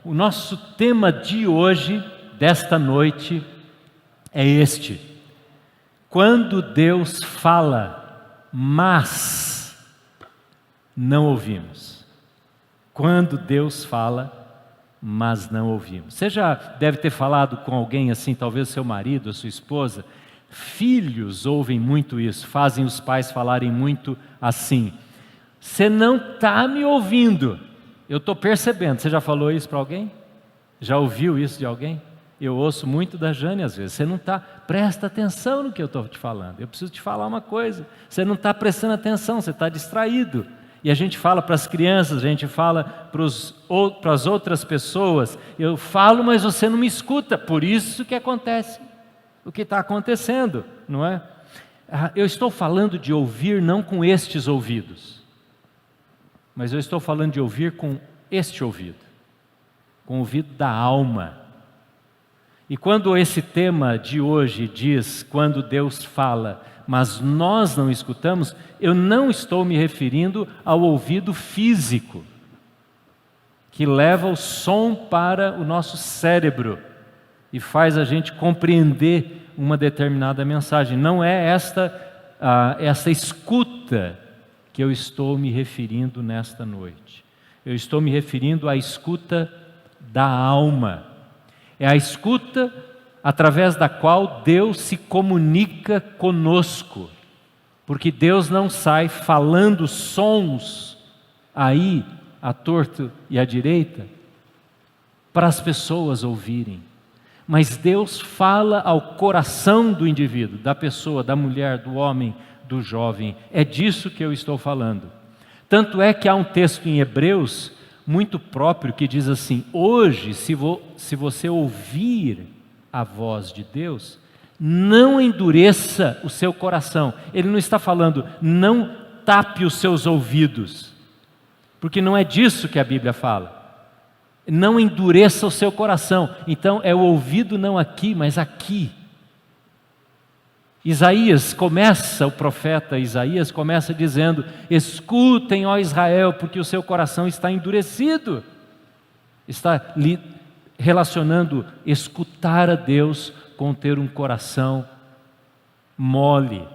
O nosso tema de hoje, desta noite, é este: quando Deus fala, mas não ouvimos. Quando Deus fala, mas não ouvimos. Você já deve ter falado com alguém assim, talvez seu marido, a sua esposa. Filhos ouvem muito isso, fazem os pais falarem muito assim: você não está me ouvindo, eu estou percebendo. Você já falou isso para alguém? Já ouviu isso de alguém? Eu ouço muito da Jane às vezes: você não está, presta atenção no que eu estou te falando, eu preciso te falar uma coisa, você não está prestando atenção, você está distraído. E a gente fala para as crianças, a gente fala para as outras pessoas: eu falo, mas você não me escuta. Por isso que acontece o que está acontecendo, não é? Eu estou falando de ouvir não com estes ouvidos, mas eu estou falando de ouvir com este ouvido, com o ouvido da alma. E quando esse tema de hoje diz, quando Deus fala, mas nós não escutamos, eu não estou me referindo ao ouvido físico, que leva o som para o nosso cérebro e faz a gente compreender uma determinada mensagem. Não é essa escuta que eu estou me referindo nesta noite. Eu estou me referindo à escuta da alma. É a escuta através da qual Deus se comunica conosco, porque Deus não sai falando sons aí, à torto e à direita, para as pessoas ouvirem, mas Deus fala ao coração do indivíduo, da pessoa, da mulher, do homem, do jovem. É disso que eu estou falando. Tanto é que há um texto em Hebreus muito próprio que diz assim: hoje, se você ouvir a voz de Deus, não endureça o seu coração. Ele não está falando, não tape os seus ouvidos, porque não é disso que a Bíblia fala. Não endureça o seu coração. Então é o ouvido não aqui, mas aqui. O profeta Isaías começa dizendo: escutem, ó Israel, porque o seu coração está endurecido. Está relacionando escutar a Deus com ter um coração mole.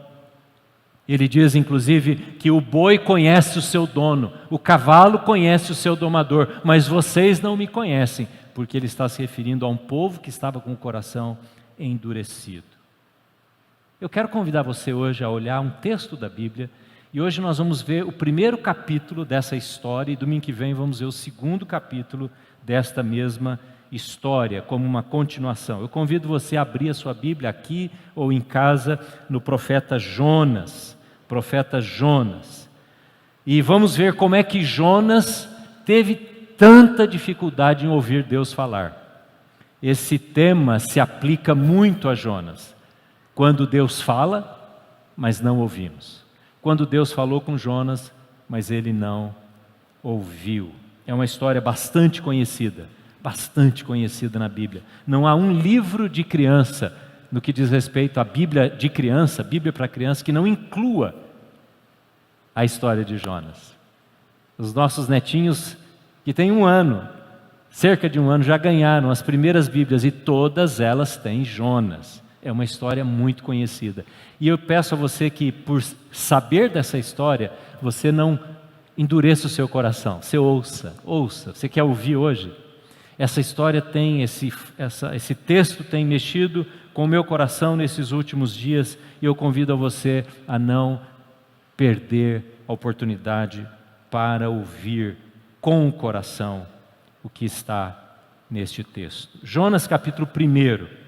Ele diz inclusive que o boi conhece o seu dono, o cavalo conhece o seu domador, mas vocês não me conhecem, porque ele está se referindo a um povo que estava com o coração endurecido. Eu quero convidar você hoje a olhar um texto da Bíblia, e hoje nós vamos ver o primeiro capítulo dessa história, e domingo que vem vamos ver o segundo capítulo desta mesma história, como uma continuação. Eu convido você a abrir a sua Bíblia aqui ou em casa, no profeta Jonas. E vamos ver como é que Jonas teve tanta dificuldade em ouvir Deus falar. Esse tema se aplica muito a Jonas. Quando Deus fala, mas não ouvimos. Quando Deus falou com Jonas, mas ele não ouviu. É uma história bastante conhecida na Bíblia. Não há um livro de criança, no que diz respeito à Bíblia de criança, Bíblia para criança, que não inclua a história de Jonas. Os nossos netinhos, que têm cerca de um ano, já ganharam as primeiras Bíblias, e todas elas têm Jonas. É uma história muito conhecida. E eu peço a você que, por saber dessa história, você não endureça o seu coração. Você ouça. Você quer ouvir hoje? Essa história tem, esse texto tem mexido com o meu coração nesses últimos dias, e eu convido a você a não perder a oportunidade para ouvir com o coração o que está neste texto. Jonas capítulo 1.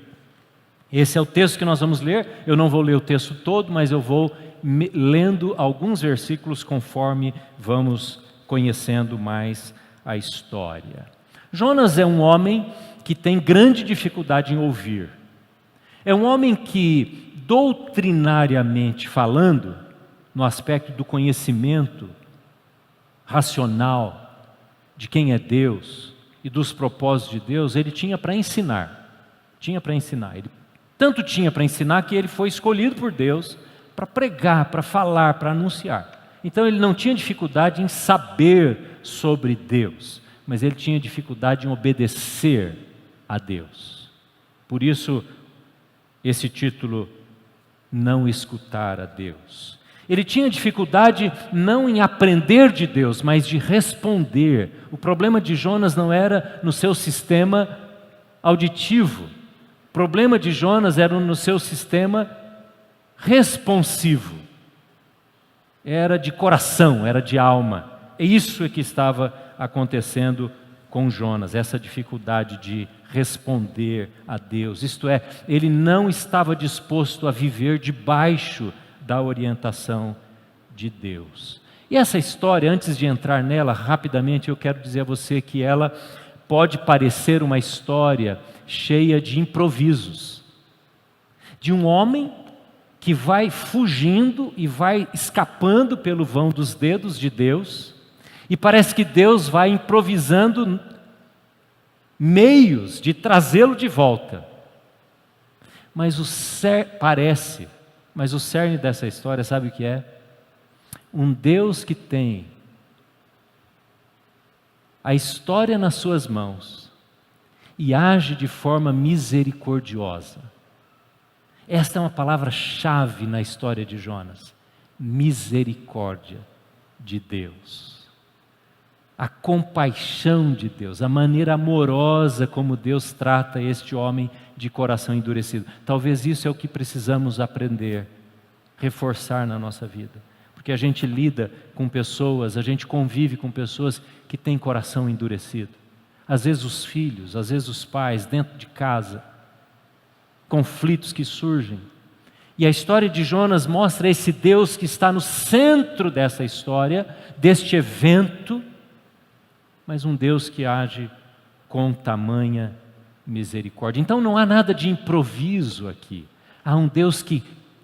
Esse é o texto que nós vamos ler. Eu não vou ler o texto todo, mas eu vou lendo alguns versículos conforme vamos conhecendo mais a história. Jonas é um homem que tem grande dificuldade em ouvir. É um homem que, doutrinariamente falando, no aspecto do conhecimento racional de quem é Deus e dos propósitos de Deus, ele tinha para ensinar. Ele tanto tinha para ensinar que ele foi escolhido por Deus para pregar, para falar, para anunciar. Então ele não tinha dificuldade em saber sobre Deus, mas ele tinha dificuldade em obedecer a Deus. Por isso, esse título, Não Escutar a Deus. Ele tinha dificuldade não em aprender de Deus, mas de responder. O problema de Jonas não era no seu sistema auditivo. O problema de Jonas era no seu sistema responsivo. Era de coração, era de alma. É isso que estava acontecendo com Jonas, essa dificuldade de responder a Deus. Isto é, ele não estava disposto a viver debaixo da orientação de Deus. E essa história, antes de entrar nela, rapidamente eu quero dizer a você que ela pode parecer uma história cheia de improvisos, de um homem que vai fugindo e vai escapando pelo vão dos dedos de Deus, e parece que Deus vai improvisando meios de trazê-lo de volta. Mas o cerne dessa história, sabe o que é? Um Deus que tem a história nas suas mãos e age de forma misericordiosa. Esta é uma palavra-chave na história de Jonas. Misericórdia de Deus. A compaixão de Deus, a maneira amorosa como Deus trata este homem de coração endurecido. Talvez isso é o que precisamos aprender, reforçar na nossa vida. Porque a gente lida com pessoas, a gente convive com pessoas que têm coração endurecido. Às vezes os filhos, às vezes os pais, dentro de casa. Conflitos que surgem. E a história de Jonas mostra esse Deus que está no centro dessa história, deste evento, mas um Deus que age com tamanha misericórdia. Então não há nada de improviso aqui. Há um Deus que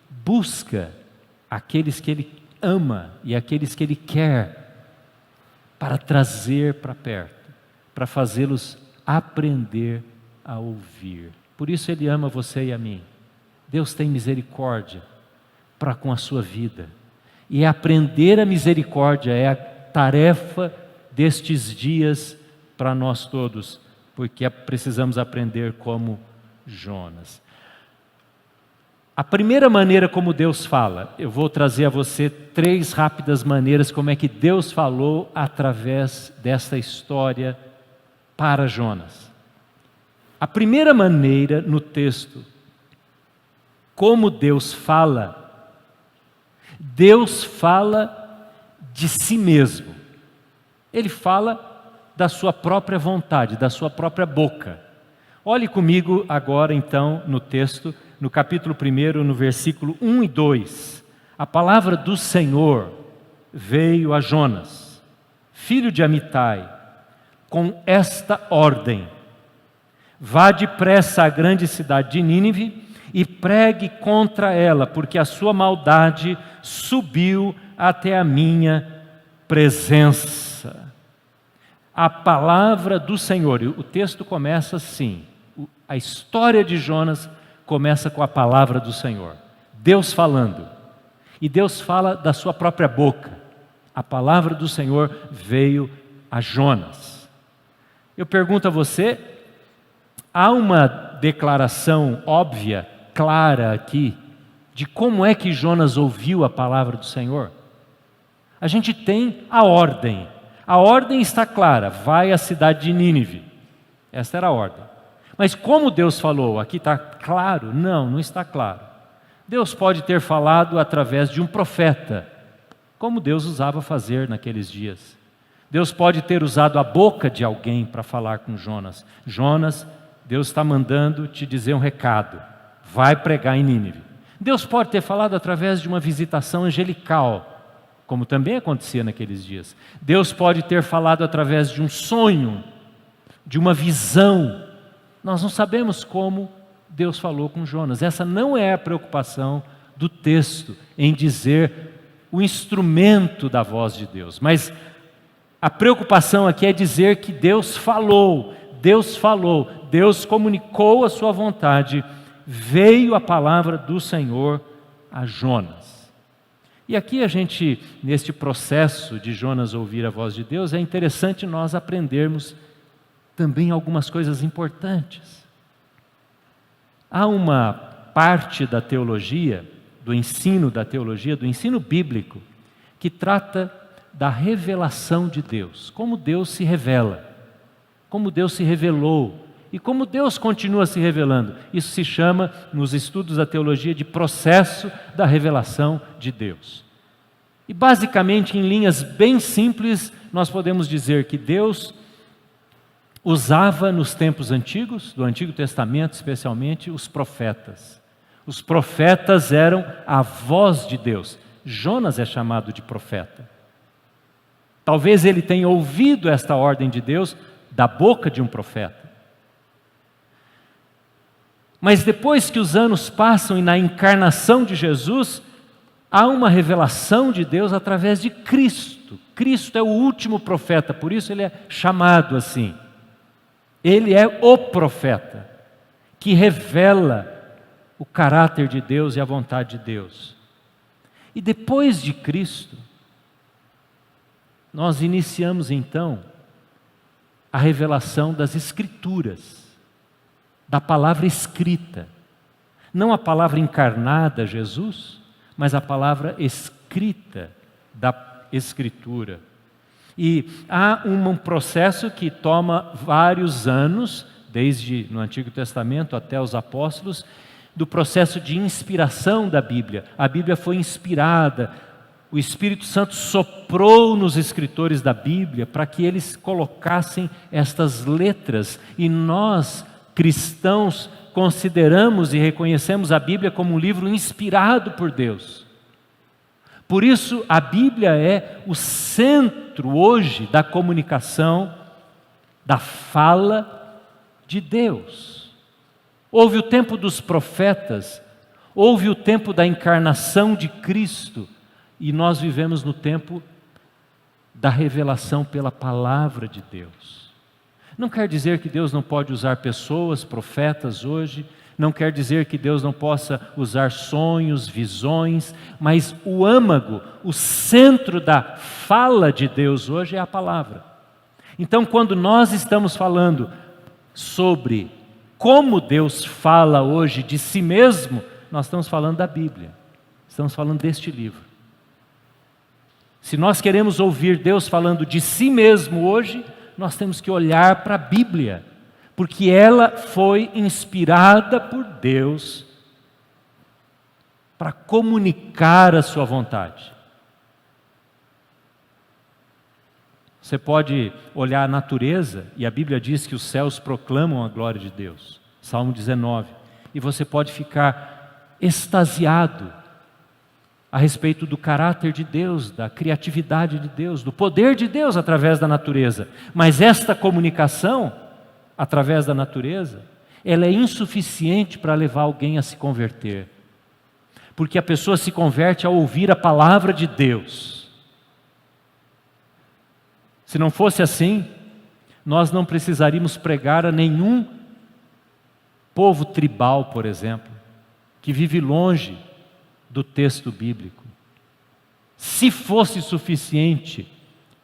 busca aqueles que Ele ama e aqueles que Ele quer para trazer para perto, para fazê-los aprender a ouvir. Por isso Ele ama você e a mim. Deus tem misericórdia para com a sua vida. E aprender a misericórdia é a tarefa destes dias para nós todos, porque precisamos aprender como Jonas. A primeira maneira como Deus fala, eu vou trazer a você 3 rápidas maneiras como é que Deus falou através desta história para Jonas. A primeira maneira no texto, como Deus fala de si mesmo. Ele fala da sua própria vontade, da sua própria boca. Olhe comigo agora então no texto, no capítulo 1, no versículo 1 e 2. A palavra do Senhor veio a Jonas, filho de Amitai, com esta ordem: vá depressa à grande cidade de Nínive e pregue contra ela, porque a sua maldade subiu até a minha presença. A palavra do Senhor, o texto começa assim, a história de Jonas começa com a palavra do Senhor, Deus falando, e Deus fala da sua própria boca. A palavra do Senhor veio a Jonas. Eu pergunto a você, há uma declaração óbvia, clara aqui, de como é que Jonas ouviu a palavra do Senhor? A gente tem a ordem está clara, vai à cidade de Nínive, esta era a ordem. Mas como Deus falou, aqui está claro? Não está claro. Deus pode ter falado através de um profeta, como Deus usava fazer naqueles dias. Deus pode ter usado a boca de alguém para falar com Jonas. Jonas, Deus está mandando te dizer um recado, vai pregar em Nínive. Deus pode ter falado através de uma visitação angelical, como também acontecia naqueles dias. Deus pode ter falado através de um sonho, de uma visão. Nós não sabemos como Deus falou com Jonas. Essa não é a preocupação do texto, em dizer o instrumento da voz de Deus. Mas a preocupação aqui é dizer que Deus falou, Deus comunicou a sua vontade, veio a palavra do Senhor a Jonas. E aqui neste processo de Jonas ouvir a voz de Deus, é interessante nós aprendermos também algumas coisas importantes. Há uma parte da teologia, do ensino bíblico, que trata da revelação de Deus, como Deus se revela, como Deus se revelou e como Deus continua se revelando. Isso se chama, nos estudos da teologia, de processo da revelação de Deus. E basicamente, em linhas bem simples, nós podemos dizer que Deus usava nos tempos antigos, do Antigo Testamento especialmente, os profetas. Os profetas eram a voz de Deus. Jonas é chamado de profeta. Talvez ele tenha ouvido esta ordem de Deus da boca de um profeta. Mas depois que os anos passam e na encarnação de Jesus, há uma revelação de Deus através de Cristo. Cristo é o último profeta, por isso ele é chamado assim. Ele é o profeta que revela o caráter de Deus e a vontade de Deus. E depois de Cristo, nós iniciamos então a revelação das Escrituras, da palavra escrita. Não a palavra encarnada, Jesus, mas a palavra escrita da Escritura. E há um processo que toma vários anos, desde no Antigo Testamento até os apóstolos, do processo de inspiração da Bíblia. A Bíblia foi inspirada, o Espírito Santo soprou nos escritores da Bíblia para que eles colocassem estas letras, e nós, cristãos, consideramos e reconhecemos a Bíblia como um livro inspirado por Deus. Por isso, a Bíblia é o centro hoje da comunicação, da fala de Deus. Houve o tempo dos profetas, houve o tempo da encarnação de Cristo, e nós vivemos no tempo da revelação pela palavra de Deus. Não quer dizer que Deus não pode usar pessoas, profetas hoje, não quer dizer que Deus não possa usar sonhos, visões, mas o âmago, o centro da fala de Deus hoje é a palavra. Então, quando nós estamos falando sobre como Deus fala hoje de si mesmo, nós estamos falando da Bíblia, estamos falando deste livro. Se nós queremos ouvir Deus falando de si mesmo hoje, nós temos que olhar para a Bíblia, porque ela foi inspirada por Deus para comunicar a sua vontade. Você pode olhar a natureza, e a Bíblia diz que os céus proclamam a glória de Deus, Salmo 19, e você pode ficar extasiado a respeito do caráter de Deus, da criatividade de Deus, do poder de Deus através da natureza. Mas esta comunicação, através da natureza, ela é insuficiente para levar alguém a se converter. Porque a pessoa se converte ao ouvir a palavra de Deus. Se não fosse assim, nós não precisaríamos pregar a nenhum povo tribal, por exemplo, que vive longe do texto bíblico. Se fosse suficiente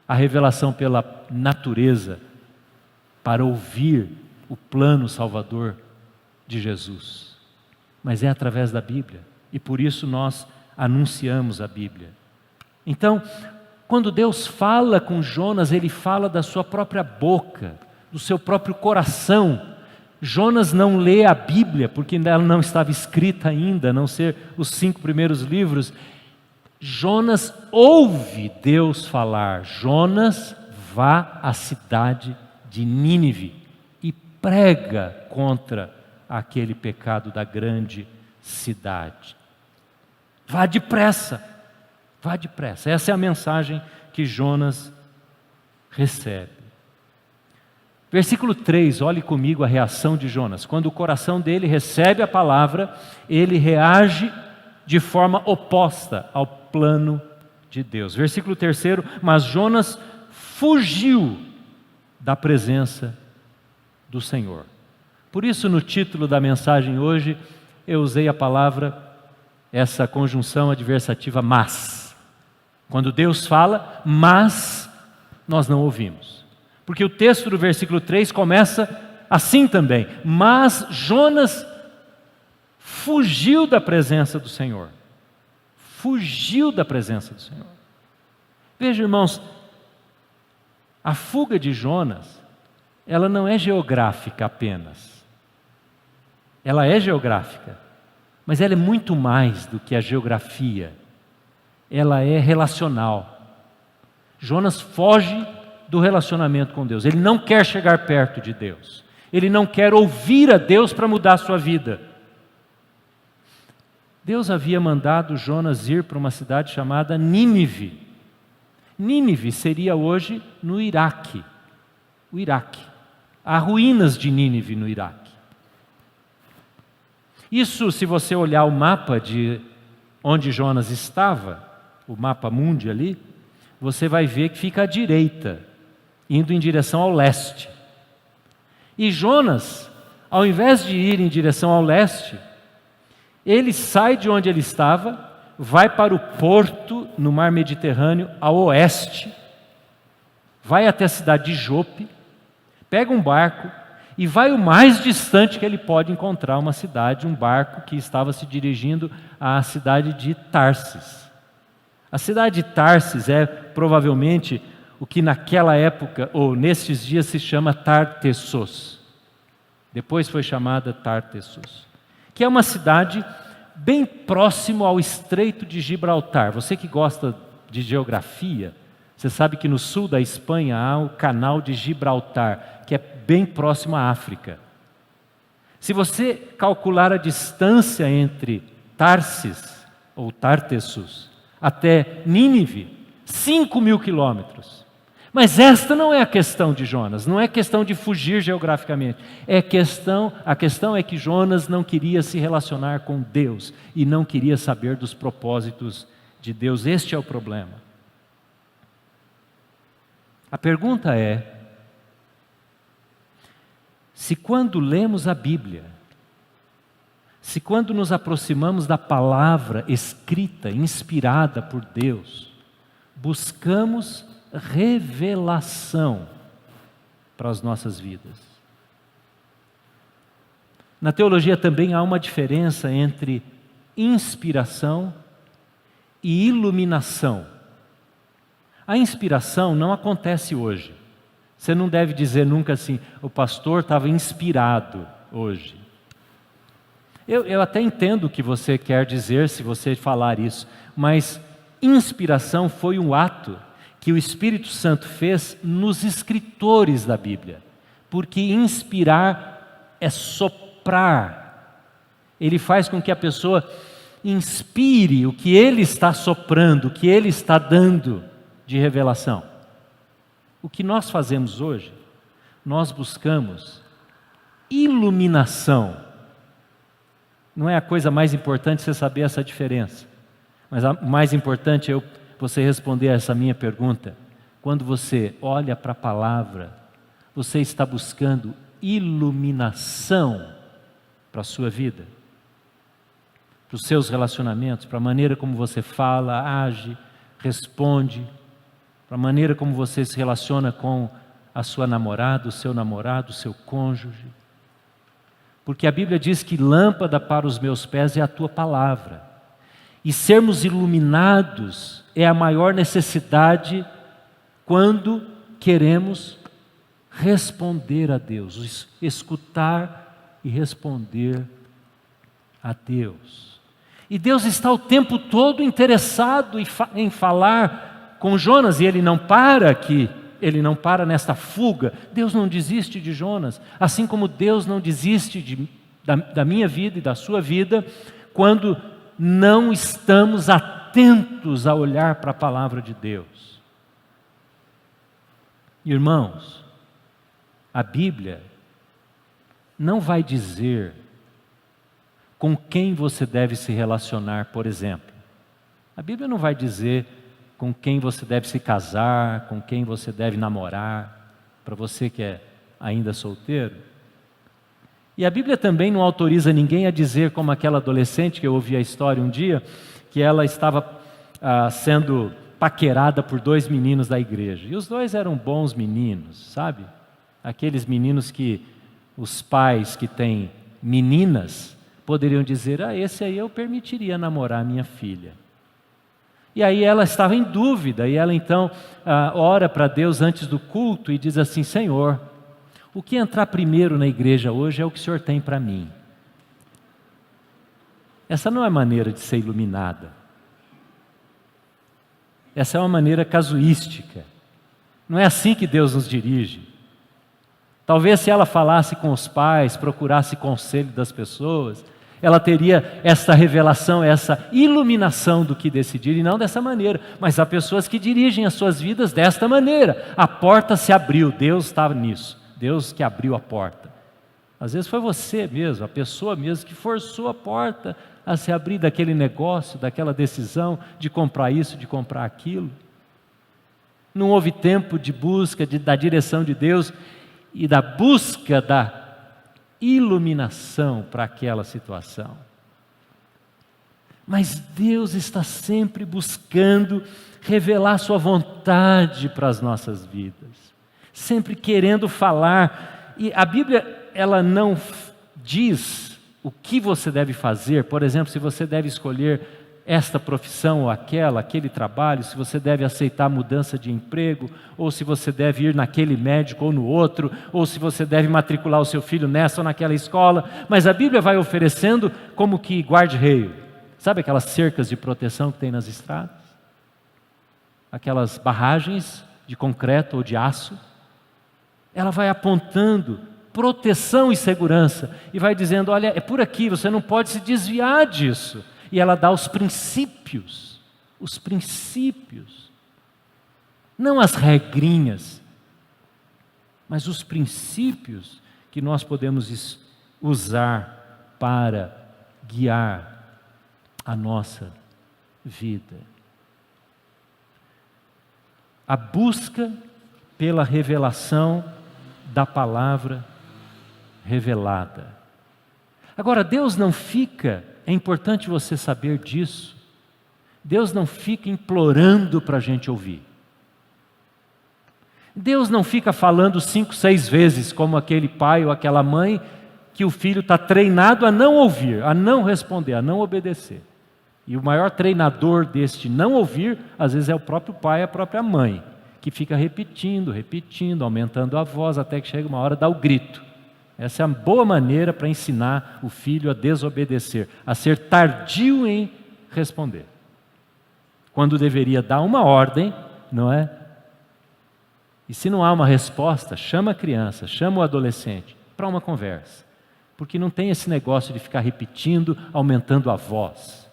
a revelação pela natureza para ouvir o plano salvador de Jesus, mas é através da Bíblia, e por isso nós anunciamos a Bíblia. Então, quando Deus fala com Jonas, Ele fala da sua própria boca, do seu próprio coração. Jonas não lê a Bíblia, porque ela não estava escrita ainda, a não ser os 5 primeiros livros. Jonas ouve Deus falar. Jonas, vá à cidade de Nínive e prega contra aquele pecado da grande cidade. Vá depressa, vá depressa. Essa é a mensagem que Jonas recebe. Versículo 3, olhe comigo a reação de Jonas. Quando o coração dele recebe a palavra, ele reage de forma oposta ao plano de Deus. Versículo 3, mas Jonas fugiu da presença do Senhor. Por isso, no título da mensagem hoje, eu usei a palavra, essa conjunção adversativa mas. Quando Deus fala, mas nós não ouvimos. Porque o texto do versículo 3 começa assim também. Mas Jonas fugiu da presença do Senhor. Fugiu da presença do Senhor. Veja, irmãos, a fuga de Jonas, ela não é geográfica apenas. Ela é geográfica, mas ela é muito mais do que a geografia. Ela é relacional. Jonas foge do relacionamento com Deus. Ele não quer chegar perto de Deus. Ele não quer ouvir a Deus para mudar a sua vida. Deus havia mandado Jonas ir para uma cidade chamada Nínive. Nínive seria hoje no Iraque. O Iraque. Há ruínas de Nínive no Iraque. Isso, se você olhar o mapa de onde Jonas estava, o mapa mundi ali, você vai ver que fica à direita, indo em direção ao leste. E Jonas, ao invés de ir em direção ao leste, ele sai de onde ele estava, vai para o porto no mar Mediterrâneo, ao oeste, vai até a cidade de Jope, pega um barco e vai o mais distante que ele pode encontrar uma cidade, um barco que estava se dirigindo à cidade de Tarsis. A cidade de Tarsis é provavelmente o que naquela época, ou nesses dias, se chama Tartessos. Depois foi chamada Tartessos, que é uma cidade bem próximo ao Estreito de Gibraltar. Você que gosta de geografia, você sabe que no sul da Espanha há o Canal de Gibraltar, que é bem próximo à África. Se você calcular a distância entre Tarsis, ou Tartessos, até Nínive, 5.000 quilômetros. Mas esta não é a questão de Jonas, não é questão de fugir geograficamente. A questão é que Jonas não queria se relacionar com Deus e não queria saber dos propósitos de Deus. Este é o problema. A pergunta é: se quando lemos a Bíblia, se quando nos aproximamos da palavra escrita, inspirada por Deus, buscamos revelação para as nossas vidas. Na teologia também há uma diferença entre inspiração e iluminação. A inspiração não acontece hoje. Você não deve dizer nunca assim, o pastor estava inspirado hoje. Eu até entendo o que você quer dizer se você falar isso, mas inspiração foi um ato que o Espírito Santo fez nos escritores da Bíblia, porque inspirar é soprar. Ele faz com que a pessoa inspire o que ele está soprando, o que ele está dando de revelação. O que nós fazemos hoje, nós buscamos iluminação. Não é a coisa mais importante você saber essa diferença, mas o mais importante é você responder a essa minha pergunta. Quando você olha para a palavra, você está buscando iluminação para a sua vida, para os seus relacionamentos, para a maneira como você fala, age, responde, para a maneira como você se relaciona com a sua namorada, o seu cônjuge. Porque a Bíblia diz que lâmpada para os meus pés é a tua palavra. E sermos iluminados é a maior necessidade quando queremos responder a Deus, escutar e responder a Deus. E Deus está o tempo todo interessado em falar com Jonas, e ele não para aqui, ele não para nesta fuga. Deus não desiste de Jonas, assim como Deus não desiste da minha vida e da sua vida, quando não estamos atentos a olhar para a palavra de Deus. Irmãos, a Bíblia não vai dizer com quem você deve se relacionar, por exemplo. A Bíblia não vai dizer com quem você deve se casar, com quem você deve namorar, para você que é ainda solteiro. E a Bíblia também não autoriza ninguém a dizer, como aquela adolescente que eu ouvi a história um dia, que ela estava sendo paquerada por 2 meninos da igreja. E os 2 eram bons meninos, sabe? Aqueles meninos que os pais que têm meninas poderiam dizer: esse aí eu permitiria namorar minha filha. E aí ela estava em dúvida, e ela então ora para Deus antes do culto e diz assim: Senhor, o que entrar primeiro na igreja hoje é o que o Senhor tem para mim. Essa não é maneira de ser iluminada. Essa é uma maneira casuística. Não é assim que Deus nos dirige. Talvez se ela falasse com os pais, procurasse conselho das pessoas, ela teria essa revelação, essa iluminação do que decidir, e não dessa maneira. Mas há pessoas que dirigem as suas vidas desta maneira. A porta se abriu, Deus estava nisso. Deus que abriu a porta. Às vezes foi você mesmo, a pessoa mesmo que forçou a porta a se abrir daquele negócio, daquela decisão de comprar isso, de comprar aquilo. Não houve tempo de busca da direção de Deus e da busca da iluminação para aquela situação. Mas Deus está sempre buscando revelar sua vontade para as nossas vidas, sempre querendo falar. E a Bíblia, ela não diz o que você deve fazer. Por exemplo, se você deve escolher esta profissão ou aquela, aquele trabalho, se você deve aceitar mudança de emprego, ou se você deve ir naquele médico ou no outro, ou se você deve matricular o seu filho nessa ou naquela escola. Mas a Bíblia vai oferecendo como que guarda-reio. Sabe aquelas cercas de proteção que tem nas estradas? Aquelas barragens de concreto ou de aço? Ela vai apontando proteção e segurança, e vai dizendo: olha, é por aqui, você não pode se desviar disso. E ela dá os princípios, não as regrinhas, mas os princípios que nós podemos usar para guiar a nossa vida. A busca pela revelação da palavra revelada. Agora, Deus não fica, é importante você saber disso, Deus não fica implorando para a gente ouvir. Deus não fica falando 5, 6 vezes, como aquele pai ou aquela mãe, que o filho está treinado a não ouvir, a não responder, a não obedecer. E o maior treinador deste não ouvir, às vezes é o próprio pai, a própria mãe, que fica repetindo, aumentando a voz, até que chega uma hora, dá o grito. Essa é a boa maneira para ensinar o filho a desobedecer, a ser tardio em responder. Quando deveria dar uma ordem, não é? E se não há uma resposta, chama a criança, chama o adolescente para uma conversa. Porque não tem esse negócio de ficar repetindo, aumentando a voz.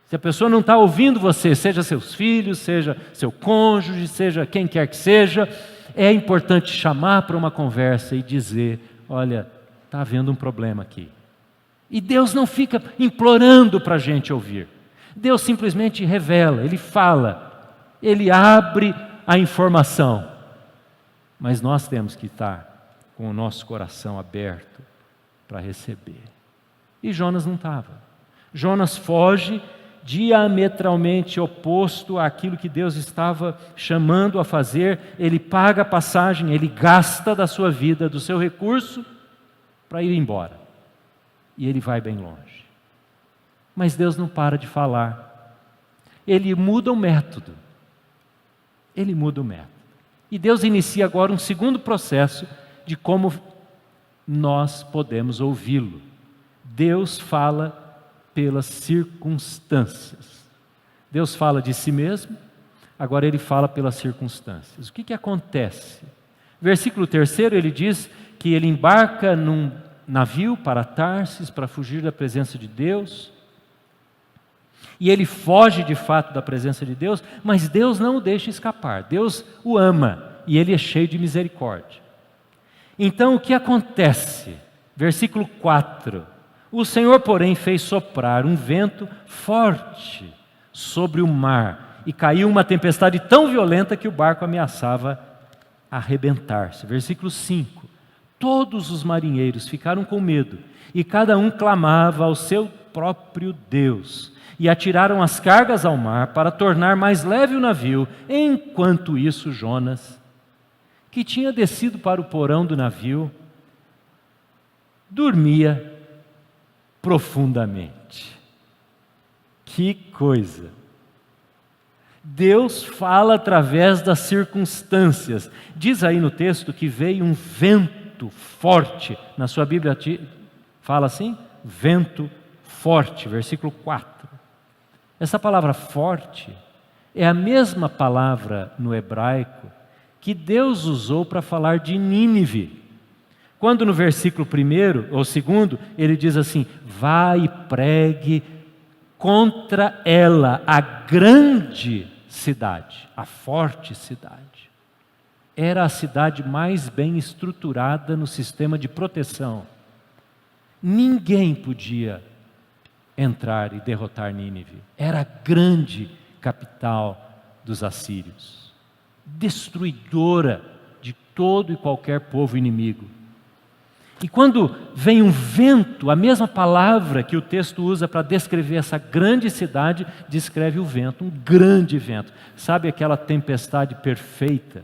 Se a pessoa não está ouvindo você, seja seus filhos, seja seu cônjuge, seja quem quer que seja, é importante chamar para uma conversa e dizer: olha, está havendo um problema aqui. E Deus não fica implorando para a gente ouvir. Deus simplesmente revela, Ele fala, Ele abre a informação. Mas nós temos que estar com o nosso coração aberto para receber. E Jonas não estava. Jonas foge diametralmente oposto àquilo que Deus estava chamando a fazer. Ele paga a passagem, ele gasta da sua vida, do seu recurso, para ir embora. E ele vai bem longe. Mas Deus não para de falar. Ele muda o método. E Deus inicia agora um segundo processo de como nós podemos ouvi-lo. Deus fala pelas circunstâncias. Deus fala de si mesmo, agora Ele fala pelas circunstâncias. O que acontece? Versículo 3, ele diz que ele embarca num navio para Tarsis, para fugir da presença de Deus, e ele foge de fato da presença de Deus, mas Deus não o deixa escapar. Deus o ama, e Ele é cheio de misericórdia. Então o que acontece? Versículo 4, o Senhor, porém, fez soprar um vento forte sobre o mar, e caiu uma tempestade tão violenta que o barco ameaçava arrebentar-se. Versículo 5, todos os marinheiros ficaram com medo, e cada um clamava ao seu próprio Deus e atiraram as cargas ao mar para tornar mais leve o navio. Enquanto isso, Jonas, que tinha descido para o porão do navio, dormia profundamente. Que coisa! Deus fala através das circunstâncias. Diz aí no texto que veio um vento forte. Na sua Bíblia fala assim? Vento forte, versículo 4. Essa palavra forte é a mesma palavra no hebraico que Deus usou para falar de Nínive. Quando no versículo 1 ou 2, ele diz assim: vá e pregue contra ela, a grande cidade, a forte cidade. Era a cidade mais bem estruturada no sistema de proteção. Ninguém podia entrar e derrotar Nínive. Era a grande capital dos assírios, destruidora de todo e qualquer povo inimigo. E quando vem um vento, a mesma palavra que o texto usa para descrever essa grande cidade, descreve o vento, um grande vento. Sabe aquela tempestade perfeita,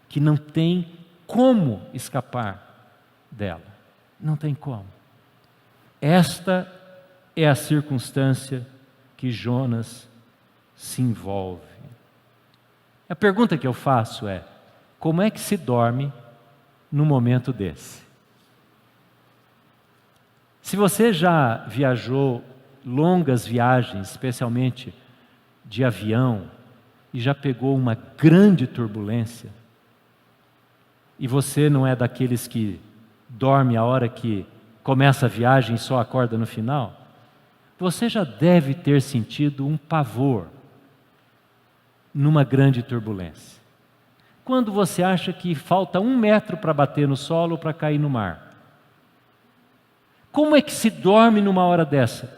que não tem como escapar dela? Não tem como. Esta é a circunstância que Jonas se envolve. A pergunta que eu faço é: como é que se dorme num momento desse? Se você já viajou longas viagens, especialmente de avião, e já pegou uma grande turbulência, e você não é daqueles que dorme a hora que começa a viagem e só acorda no final, você já deve ter sentido um pavor numa grande turbulência. Quando você acha que falta 1 metro para bater no solo ou para cair no mar. Como é que se dorme numa hora dessa?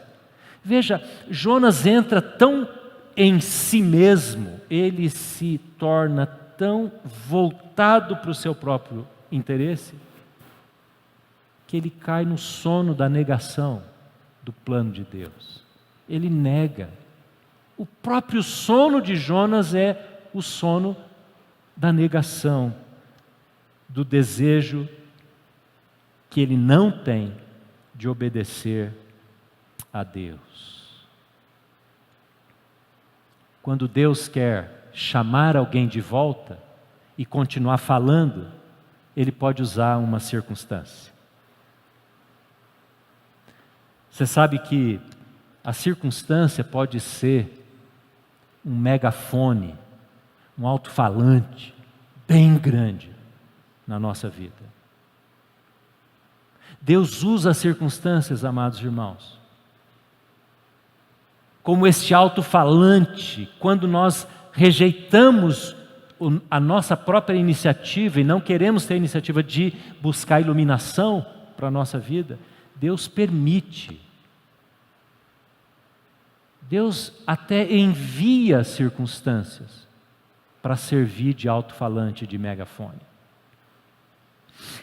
Veja, Jonas entra tão em si mesmo, ele se torna tão voltado para o seu próprio interesse, que ele cai no sono da negação do plano de Deus. Ele nega. O próprio sono de Jonas é o sono da negação, do desejo que ele não tem de obedecer a Deus. Quando Deus quer chamar alguém de volta e continuar falando, Ele pode usar uma circunstância. Você sabe que a circunstância pode ser um megafone, um alto-falante bem grande na nossa vida. Deus usa as circunstâncias, amados irmãos, como este alto-falante, quando nós rejeitamos a nossa própria iniciativa e não queremos ter a iniciativa de buscar iluminação para a nossa vida, Deus permite. Deus até envia circunstâncias para servir de alto-falante, de megafone.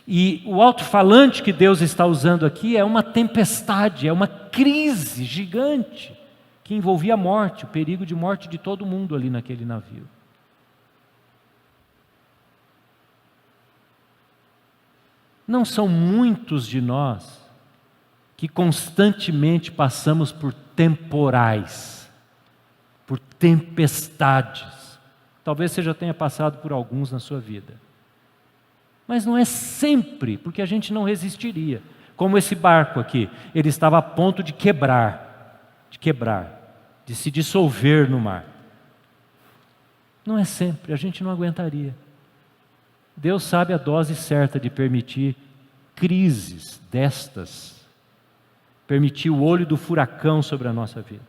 E o alto-falante que Deus está usando aqui é uma tempestade, é uma crise gigante que envolvia a morte, o perigo de morte de todo mundo ali naquele navio. Não são muitos de nós que constantemente passamos por temporais, por tempestades. Talvez você já tenha passado por alguns na sua vida. Mas não é sempre, porque a gente não resistiria. Como esse barco aqui, ele estava a ponto de quebrar, de se dissolver no mar. Não é sempre, a gente não aguentaria. Deus sabe a dose certa de permitir crises destas, permitir o olho do furacão sobre a nossa vida.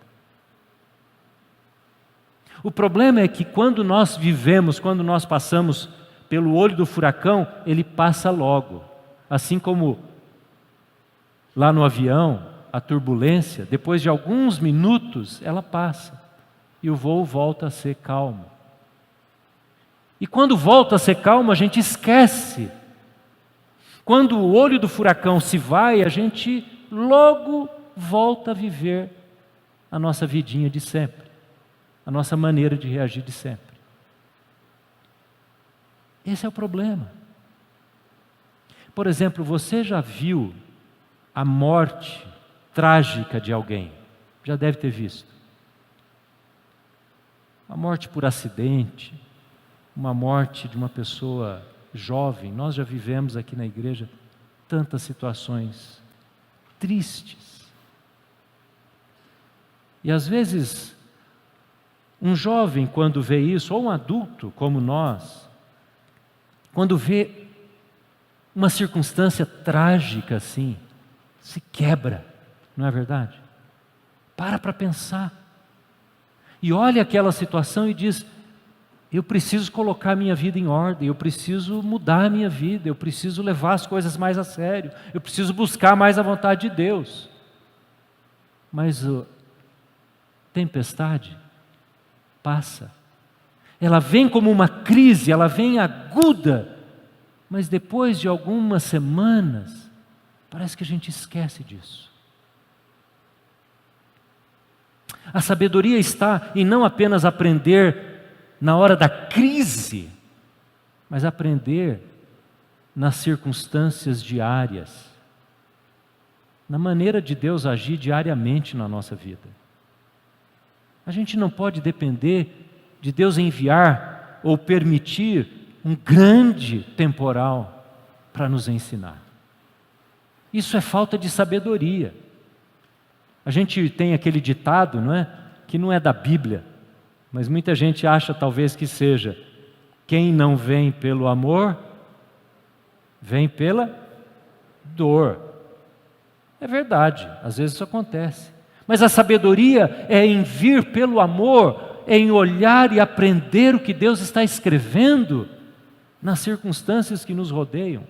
O problema é que quando nós vivemos, quando nós passamos pelo olho do furacão, ele passa logo. Assim como lá no avião, a turbulência, depois de alguns minutos, ela passa. E o voo volta a ser calmo. E quando volta a ser calmo, a gente esquece. Quando o olho do furacão se vai, a gente logo volta a viver a nossa vidinha de sempre, a nossa maneira de reagir de sempre. Esse é o problema. Por exemplo, você já viu a morte trágica de alguém? Já deve ter visto. A morte por acidente, uma morte de uma pessoa jovem. Nós já vivemos aqui na igreja tantas situações tristes. E às vezes, um jovem quando vê isso, ou um adulto como nós, quando vê uma circunstância trágica assim, se quebra, não é verdade? Para pensar. E olha aquela situação e diz: eu preciso colocar a minha vida em ordem, eu preciso mudar a minha vida, eu preciso levar as coisas mais a sério, eu preciso buscar mais a vontade de Deus. Mas a tempestade passa. Ela vem como uma crise, ela vem aguda, mas depois de algumas semanas, parece que a gente esquece disso. A sabedoria está em não apenas aprender na hora da crise, mas aprender nas circunstâncias diárias, na maneira de Deus agir diariamente na nossa vida. A gente não pode depender de Deus enviar ou permitir um grande temporal para nos ensinar. Isso é falta de sabedoria. A gente tem aquele ditado, não é? Que não é da Bíblia, mas muita gente acha talvez que seja: quem não vem pelo amor, vem pela dor. É verdade, às vezes isso acontece. Mas a sabedoria é em vir pelo amor, é em olhar e aprender o que Deus está escrevendo nas circunstâncias que nos rodeiam.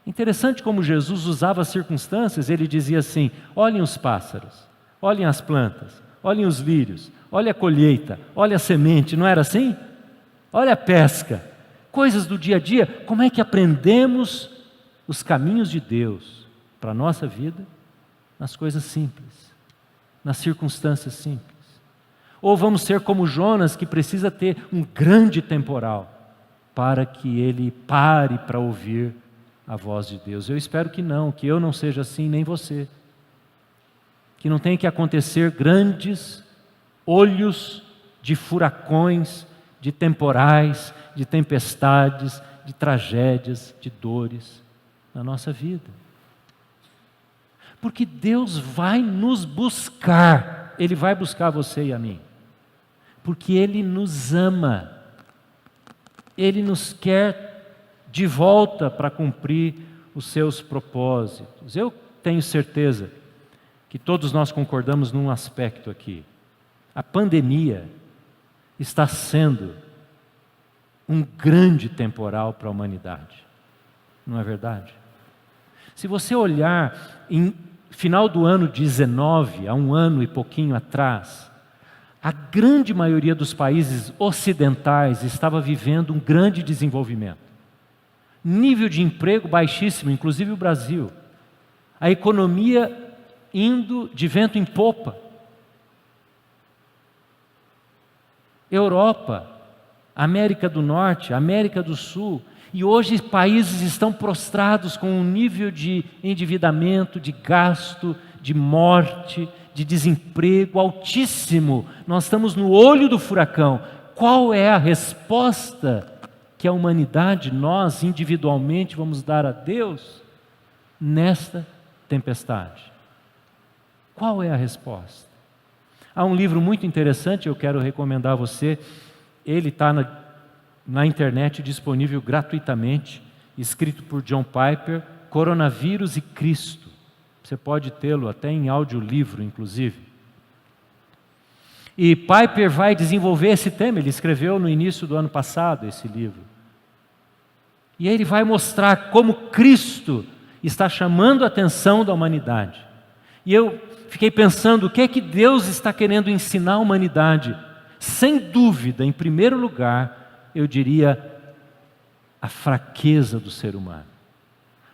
Interessante como Jesus usava as circunstâncias. Ele dizia assim: olhem os pássaros, olhem as plantas, olhem os lírios, olha a colheita, olha a semente, não era assim? Olha a pesca, coisas do dia a dia. Como é que aprendemos os caminhos de Deus para a nossa vida? Nas coisas simples, nas circunstâncias simples. Ou vamos ser como Jonas, que precisa ter um grande temporal para que ele pare para ouvir a voz de Deus. Eu espero que não, que eu não seja assim, nem você. Que não tenha que acontecer grandes olhos de furacões, de temporais, de tempestades, de tragédias, de dores na nossa vida. Porque Deus vai nos buscar, Ele vai buscar você e a mim. Porque Ele nos ama, Ele nos quer de volta para cumprir os seus propósitos. Eu tenho certeza que todos nós concordamos num aspecto aqui. A pandemia está sendo um grande temporal para a humanidade. Não é verdade? Se você olhar em final do ano 19, há um ano e pouquinho atrás, a grande maioria dos países ocidentais estava vivendo um grande desenvolvimento. Nível de emprego baixíssimo, inclusive o Brasil. A economia indo de vento em popa. Europa, América do Norte, América do Sul. E hoje países estão prostrados com um nível de endividamento, de gasto, de morte, de desemprego altíssimo. Nós estamos no olho do furacão. Qual é a resposta que a humanidade, nós individualmente, vamos dar a Deus nesta tempestade? Qual é a resposta? Há um livro muito interessante, eu quero recomendar a você. Ele está na internet, disponível gratuitamente, escrito por John Piper, Coronavírus e Cristo. Você pode tê-lo até em audiolivro, inclusive. E Piper vai desenvolver esse tema. Ele escreveu no início do ano passado esse livro. E ele vai mostrar como Cristo está chamando a atenção da humanidade. E eu fiquei pensando, o que é que Deus está querendo ensinar à humanidade? Sem dúvida, em primeiro lugar, eu diria, a fraqueza do ser humano.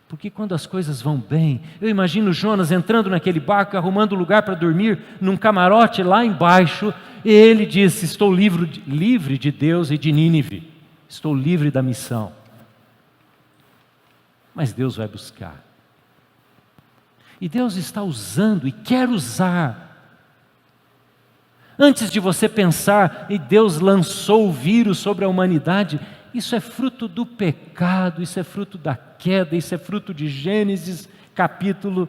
Porque quando as coisas vão bem, eu imagino Jonas entrando naquele barco, arrumando lugar para dormir num camarote lá embaixo, e ele disse: estou livre de Deus e de Nínive, estou livre da missão. Mas Deus vai buscar. E Deus está usando e quer usar. Antes de você pensar, e Deus lançou o vírus sobre a humanidade, isso é fruto do pecado, isso é fruto da queda, isso é fruto de Gênesis capítulo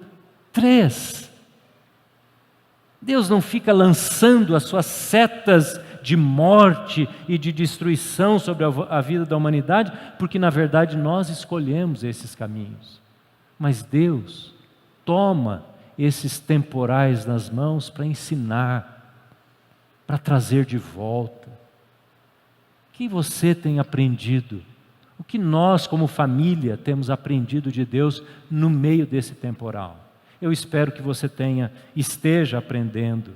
3. Deus não fica lançando as suas setas de morte e de destruição sobre a vida da humanidade, porque na verdade nós escolhemos esses caminhos. Mas Deus toma esses temporais nas mãos para ensinar, para trazer de volta. O que você tem aprendido? O que nós, como família, temos aprendido de Deus no meio desse temporal? Eu espero que você esteja aprendendo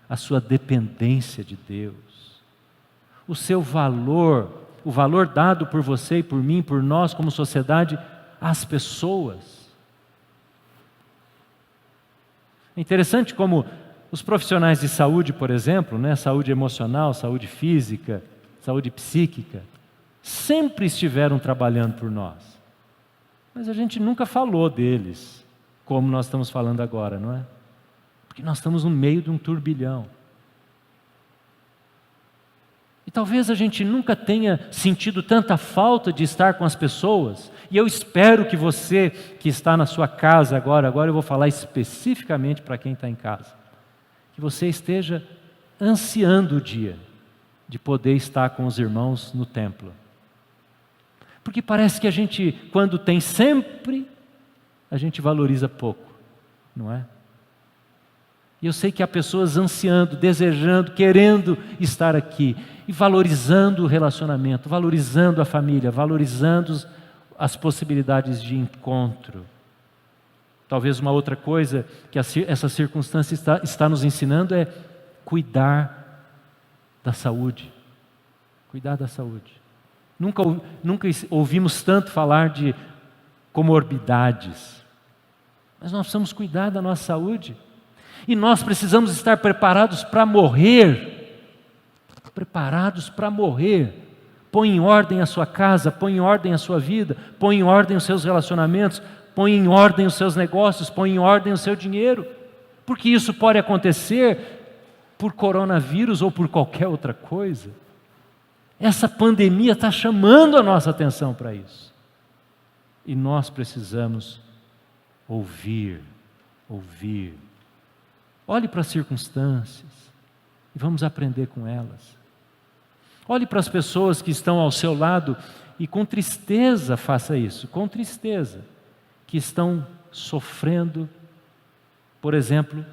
a sua dependência de Deus, o seu valor, o valor dado por você e por mim, por nós como sociedade, às pessoas. É interessante como os profissionais de saúde, por exemplo, saúde emocional, saúde física, saúde psíquica, sempre estiveram trabalhando por nós. Mas a gente nunca falou deles, como nós estamos falando agora, não é? Porque nós estamos no meio de um turbilhão. E talvez a gente nunca tenha sentido tanta falta de estar com as pessoas. E eu espero que você que está na sua casa agora eu vou falar especificamente para quem está em casa, que você esteja ansiando o dia de poder estar com os irmãos no templo. Porque parece que a gente, quando tem sempre, a gente valoriza pouco, não é? E eu sei que há pessoas ansiando, desejando, querendo estar aqui, e valorizando o relacionamento, valorizando a família, valorizando as possibilidades de encontro. Talvez uma outra coisa que essa circunstância está nos ensinando é cuidar da saúde. Cuidar da saúde. Nunca ouvimos tanto falar de comorbidades, mas nós precisamos cuidar da nossa saúde. E nós precisamos estar preparados para morrer. Preparados para morrer. Põe em ordem a sua casa, põe em ordem a sua vida, põe em ordem os seus relacionamentos, põe em ordem os seus negócios, põe em ordem o seu dinheiro. Porque isso pode acontecer por coronavírus ou por qualquer outra coisa. Essa pandemia está chamando a nossa atenção para isso. E nós precisamos ouvir. Olhe para as circunstâncias e vamos aprender com elas. Olhe para as pessoas que estão ao seu lado e com tristeza faça isso, com tristeza, que estão sofrendo, por exemplo,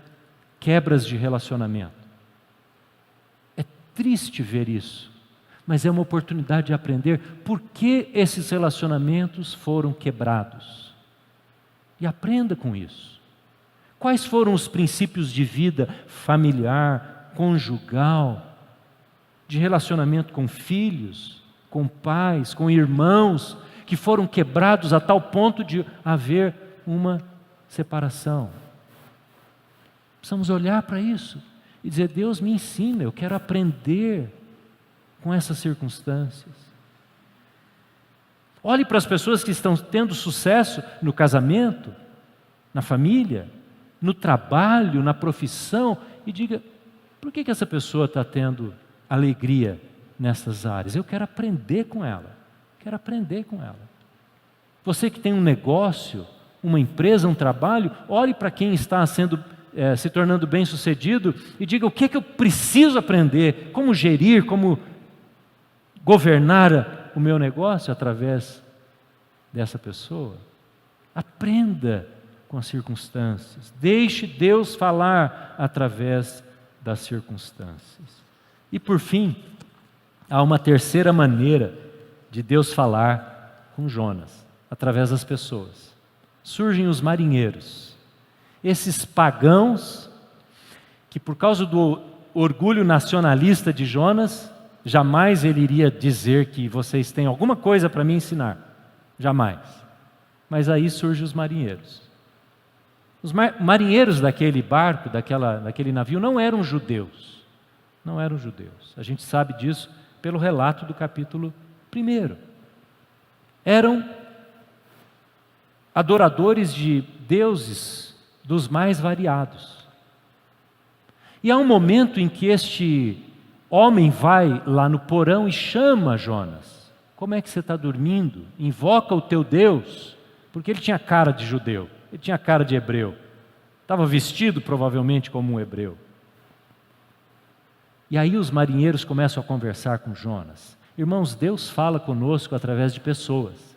quebras de relacionamento. É triste ver isso, mas é uma oportunidade de aprender por que esses relacionamentos foram quebrados. E aprenda com isso. Quais foram os princípios de vida familiar, conjugal, de relacionamento com filhos, com pais, com irmãos, que foram quebrados a tal ponto de haver uma separação? Precisamos olhar para isso e dizer: Deus me ensina, eu quero aprender com essas circunstâncias. Olhe para as pessoas que estão tendo sucesso no casamento, na família, no trabalho, na profissão, e diga: por que essa pessoa está tendo alegria nessas áreas? Eu quero aprender com ela. Você que tem um negócio, uma empresa, um trabalho, olhe para quem está se tornando bem-sucedido e diga: o que eu preciso aprender? Como gerir, como governar o meu negócio através dessa pessoa? Aprenda com as circunstâncias. Deixe Deus falar através das circunstâncias. E por fim, há uma terceira maneira de Deus falar com Jonas, através das pessoas. Surgem os marinheiros, esses pagãos que, por causa do orgulho nacionalista de Jonas, jamais ele iria dizer que vocês têm alguma coisa para me ensinar. Jamais. Mas aí surgem os marinheiros. Os marinheiros daquele barco, daquele navio, não eram judeus. Não eram judeus. A gente sabe disso pelo relato do capítulo 1. Eram adoradores de deuses dos mais variados. E há um momento em que este homem vai lá no porão e chama Jonas. Como é que você está dormindo? Invoca o teu Deus. Porque ele tinha cara de judeu, ele tinha cara de hebreu. Estava vestido provavelmente como um hebreu. E aí os marinheiros começam a conversar com Jonas. Irmãos, Deus fala conosco através de pessoas.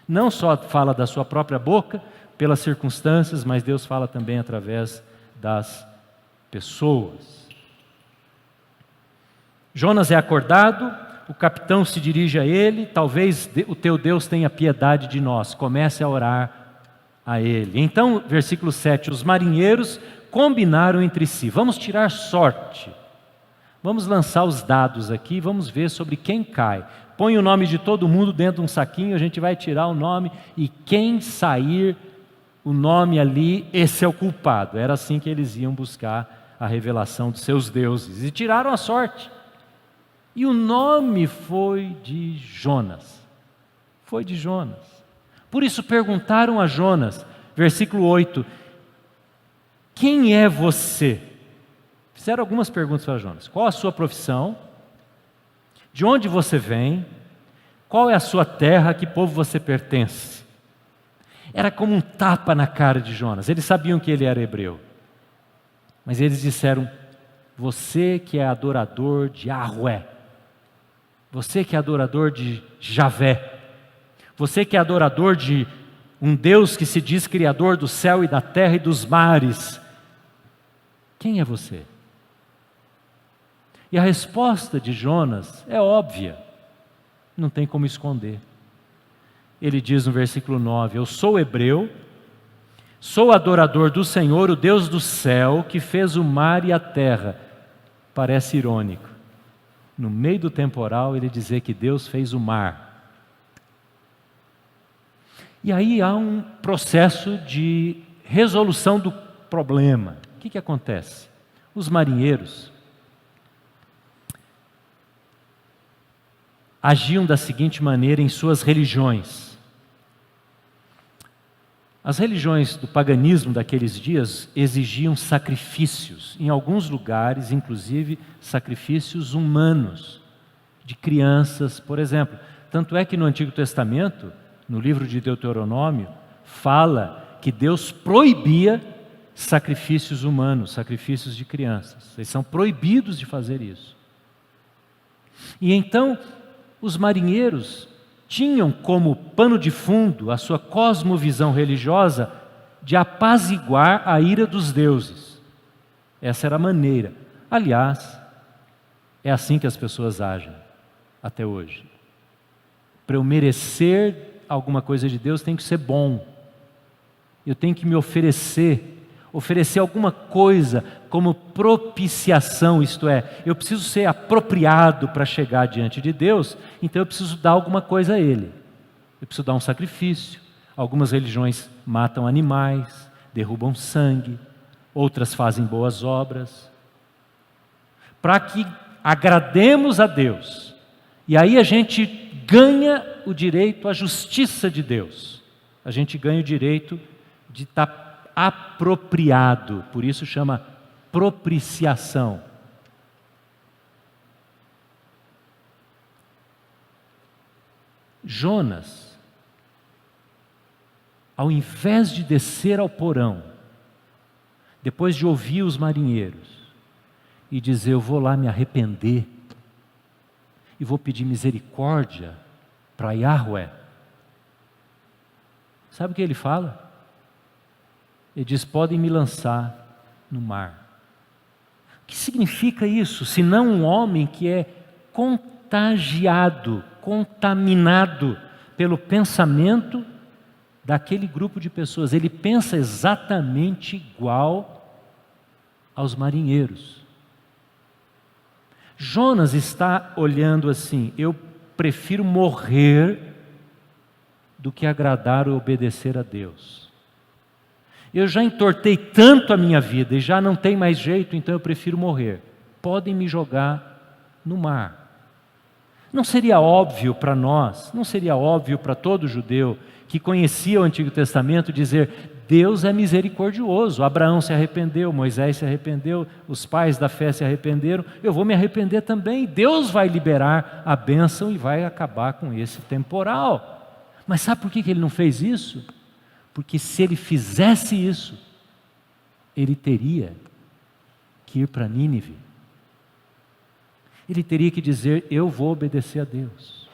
Não só fala da sua própria boca, pelas circunstâncias, mas Deus fala também através das pessoas. Jonas é acordado, o capitão se dirige a ele, talvez o teu Deus tenha piedade de nós, comece a orar a ele. Então, versículo 7, os marinheiros combinaram entre si, vamos tirar sorte, vamos lançar os dados aqui, vamos ver sobre quem cai. Põe o nome de todo mundo dentro de um saquinho, a gente vai tirar o nome e quem sair o nome ali, esse é o culpado. Era assim que eles iam buscar a revelação dos seus deuses. E tiraram a sorte. E o nome foi de Jonas. Foi de Jonas. Por isso perguntaram a Jonas, versículo 8, quem é você? Fizeram algumas perguntas para Jonas. Qual a sua profissão? De onde você vem? Qual é a sua terra? A que povo você pertence? Era como um tapa na cara de Jonas. Eles sabiam que ele era hebreu. Mas eles disseram, você que é adorador de Yahweh, você que é adorador de Javé, você que é adorador de um Deus que se diz criador do céu e da terra e dos mares, quem é você? E a resposta de Jonas é óbvia, não tem como esconder. Ele diz no versículo 9, eu sou hebreu, sou adorador do Senhor, o Deus do céu, que fez o mar e a terra. Parece irônico, no meio do temporal ele dizer que Deus fez o mar. E aí há um processo de resolução do problema. O que acontece? Os marinheiros agiam da seguinte maneira em suas religiões. As religiões do paganismo daqueles dias exigiam sacrifícios, em alguns lugares, inclusive sacrifícios humanos, de crianças, por exemplo. Tanto é que no Antigo Testamento, no livro de Deuteronômio, fala que Deus proibia sacrifícios humanos, sacrifícios de crianças. Eles são proibidos de fazer isso. E então, os marinheiros tinham como pano de fundo a sua cosmovisão religiosa de apaziguar a ira dos deuses. Essa era a maneira. Aliás, é assim que as pessoas agem até hoje. Para eu merecer alguma coisa de Deus, tem que ser bom. Eu tenho que me oferecer alguma coisa como propiciação, isto é, eu preciso ser apropriado para chegar diante de Deus, então eu preciso dar alguma coisa a Ele. Eu preciso dar um sacrifício. Algumas religiões matam animais, derrubam sangue, outras fazem boas obras, para que agrademos a Deus. E aí a gente ganha o direito à justiça de Deus. A gente ganha o direito de estar apropriado, por isso chama propiciação. Jonas, ao invés de descer ao porão, depois de ouvir os marinheiros e dizer, eu vou lá me arrepender e vou pedir misericórdia para Yahweh, sabe o que ele fala? Ele diz, podem me lançar no mar. O que significa isso? Senão um homem que é contagiado, contaminado pelo pensamento daquele grupo de pessoas. Ele pensa exatamente igual aos marinheiros. Jonas está olhando assim, eu prefiro morrer do que agradar ou obedecer a Deus. Eu já entortei tanto a minha vida e já não tem mais jeito, então eu prefiro morrer. Podem me jogar no mar. Não seria óbvio para nós, não seria óbvio para todo judeu que conhecia o Antigo Testamento dizer: Deus é misericordioso, Abraão se arrependeu, Moisés se arrependeu, os pais da fé se arrependeram, eu vou me arrepender também. Deus vai liberar a bênção e vai acabar com esse temporal. Mas sabe por que ele não fez isso? Porque se ele fizesse isso, ele teria que ir para Nínive. Ele teria que dizer: eu vou obedecer a Deus.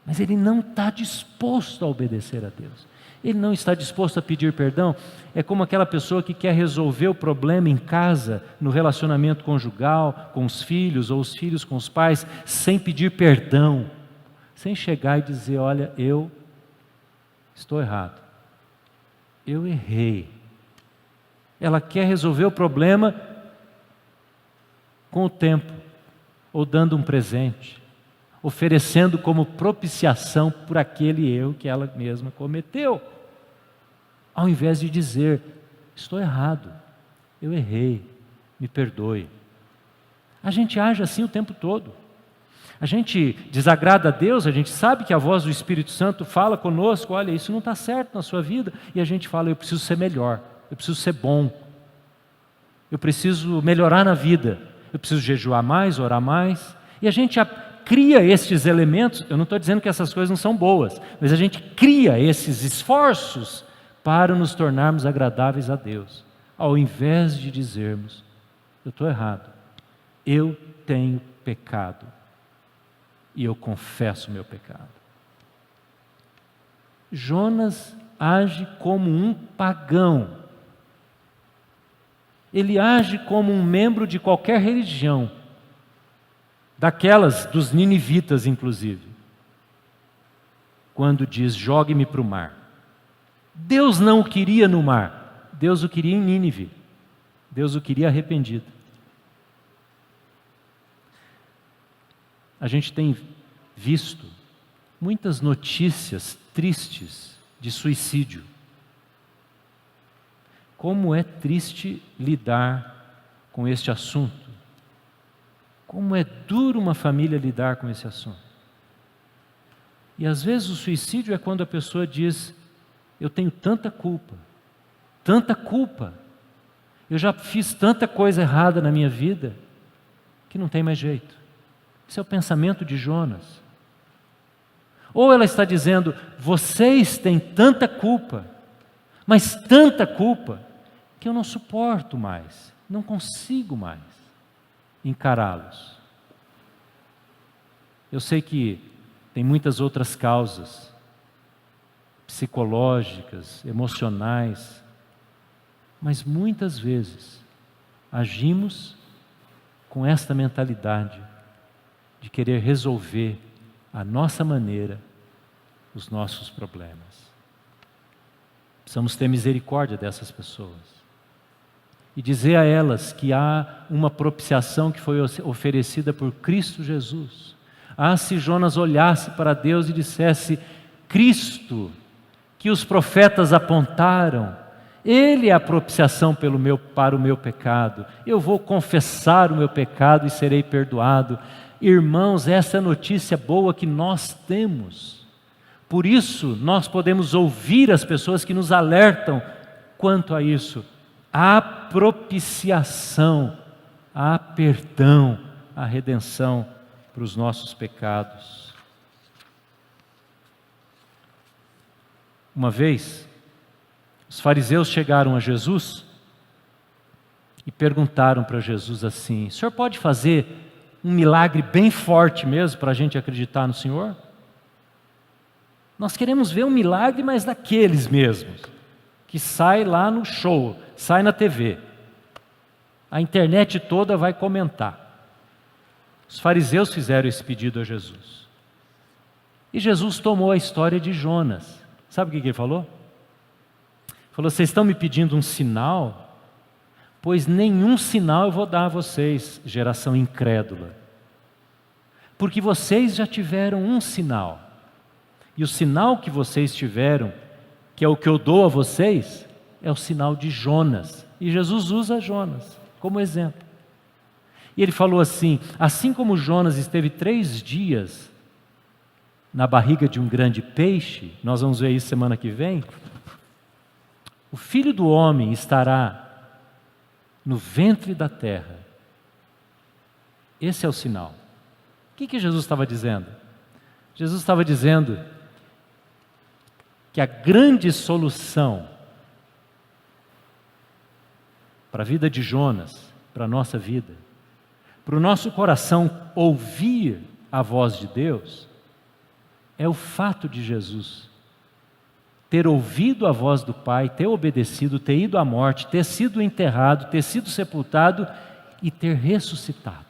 Mas ele não está disposto a obedecer a Deus. Ele não está disposto a pedir perdão. É como aquela pessoa que quer resolver o problema em casa, no relacionamento conjugal, com os filhos, ou os filhos com os pais, sem pedir perdão, sem chegar e dizer: olha, eu estou errado, eu errei. Ela quer resolver o problema com o tempo, ou dando um presente, oferecendo como propiciação por aquele erro que ela mesma cometeu, ao invés de dizer: estou errado, eu errei, me perdoe. A gente age assim o tempo todo. A gente desagrada a Deus, a gente sabe que a voz do Espírito Santo fala conosco: olha, isso não está certo na sua vida, e a gente fala: eu preciso ser melhor, eu preciso ser bom, eu preciso melhorar na vida, eu preciso jejuar mais, orar mais, e a gente cria estes elementos. Eu não estou dizendo que essas coisas não são boas, mas a gente cria esses esforços para nos tornarmos agradáveis a Deus, ao invés de dizermos: eu estou errado, eu tenho pecado, e eu confesso o meu pecado. Jonas age como um pagão. Ele age como um membro de qualquer religião, daquelas dos ninivitas inclusive, quando diz: jogue-me para o mar. Deus não o queria no mar, Deus o queria em Nínive, Deus o queria arrependido. A gente tem visto muitas notícias tristes de suicídio. Como é triste lidar com este assunto. Como é duro uma família lidar com esse assunto. E às vezes o suicídio é quando a pessoa diz: eu tenho tanta culpa, eu já fiz tanta coisa errada na minha vida, que não tem mais jeito. Esse é o pensamento de Jonas. Ou ela está dizendo: vocês têm tanta culpa, mas tanta culpa, que eu não suporto mais, não consigo mais encará-los. Eu sei que tem muitas outras causas, psicológicas, emocionais, mas muitas vezes agimos com esta mentalidade de querer resolver à nossa maneira os nossos problemas. Precisamos ter misericórdia dessas pessoas e dizer a elas que há uma propiciação que foi oferecida por Cristo Jesus. Se Jonas olhasse para Deus e dissesse: Cristo, que os profetas apontaram, Ele é a propiciação para o meu pecado, eu vou confessar o meu pecado e serei perdoado. Irmãos, essa é a notícia boa que nós temos. Por isso, nós podemos ouvir as pessoas que nos alertam quanto a isso. Há propiciação, há perdão, há redenção para os nossos pecados. Uma vez, os fariseus chegaram a Jesus e perguntaram para Jesus assim: o senhor pode fazer um milagre bem forte mesmo para a gente acreditar no Senhor? Nós queremos ver um milagre, mas daqueles mesmos, que sai lá no show, sai na TV. A internet toda vai comentar. Os fariseus fizeram esse pedido a Jesus. E Jesus tomou a história de Jonas. Sabe o que ele falou? Falou: vocês estão me pedindo um sinal? Pois nenhum sinal eu vou dar a vocês, geração incrédula. Porque vocês já tiveram um sinal. E o sinal que vocês tiveram, que é o que eu dou a vocês, é o sinal de Jonas. E Jesus usa Jonas como exemplo. E ele falou assim: assim como Jonas esteve 3 dias na barriga de um grande peixe, nós vamos ver isso semana que vem, o Filho do Homem estará no ventre da terra. Esse é o sinal. O que Jesus estava dizendo? Jesus estava dizendo que a grande solução para a vida de Jonas, para a nossa vida, para o nosso coração ouvir a voz de Deus, é o fato de Jesus ter ouvido a voz do Pai, ter obedecido, ter ido à morte, ter sido enterrado, ter sido sepultado e ter ressuscitado.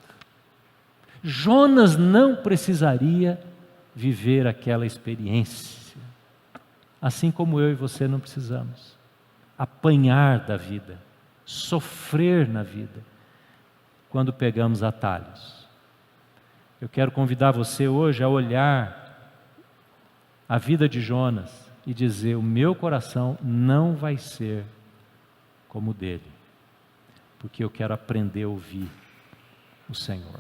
Jonas não precisaria viver aquela experiência, assim como eu e você não precisamos apanhar da vida, sofrer na vida, quando pegamos atalhos. Eu quero convidar você hoje a olhar a vida de Jonas e dizer: o meu coração não vai ser como o dele, porque eu quero aprender a ouvir o Senhor.